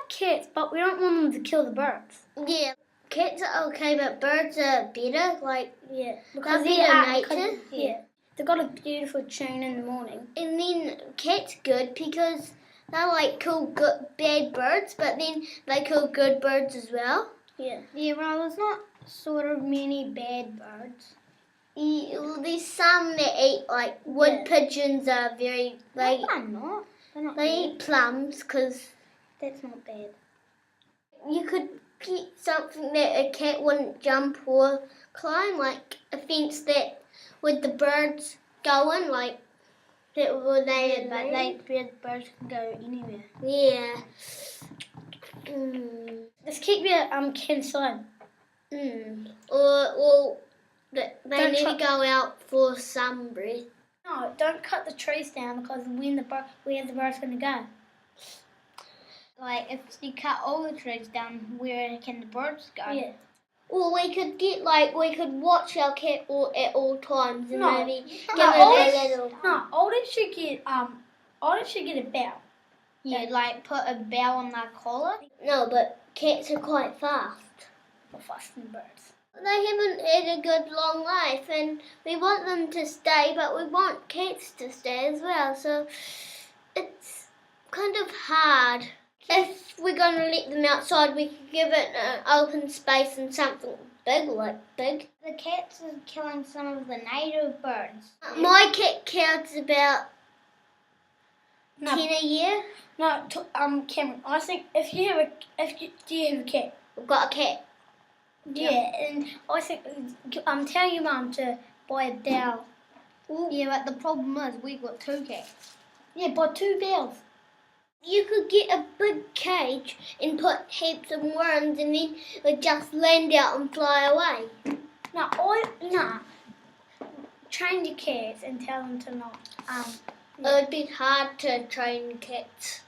like cats, but we don't want them to kill the birds. Yeah, cats are okay, but birds are better. Because they're better nature. Yeah, they've got a beautiful tune in the morning. And then cats good because they kill bad birds, but then they kill good birds as well. Yeah. Yeah, well, there's not sort of many bad birds. Yeah, well, there's some that eat wood pigeons are very. No, they're not. They're not. They eat plums because that's not bad. You could get something that a cat wouldn't jump or climb, like a fence that with the birds going, that were they. But birds can go anywhere. Yeah. Let's keep your cat inside. Or they need to go out for some breath. No, don't cut the trees down because where the bird's going to go? If you cut all the trees down, where can the birds go? Yeah. Or we could we could watch our cat at all times and maybe give it a little. No, Ollie should get a bell. Yeah, put a bell on their collar. No, but cats are quite fast. More fast than birds. They haven't had a good long life, and we want them to stay, but we want cats to stay as well. So it's kind of hard. If we're going to let them outside, we could give it an open space and something big. The cats are killing some of the native birds. My cat counts about 10 a year. No, Cameron. I think do you have a cat? I've got a cat. Yeah, and I think tell your mum to buy a bell. Ooh. Yeah, but the problem is we got 2 cats. Yeah, buy 2 bells. You could get a big cage and put heaps of worms, and then it would just land out and fly away. Train your cats and tell them to not. It would be hard to train cats.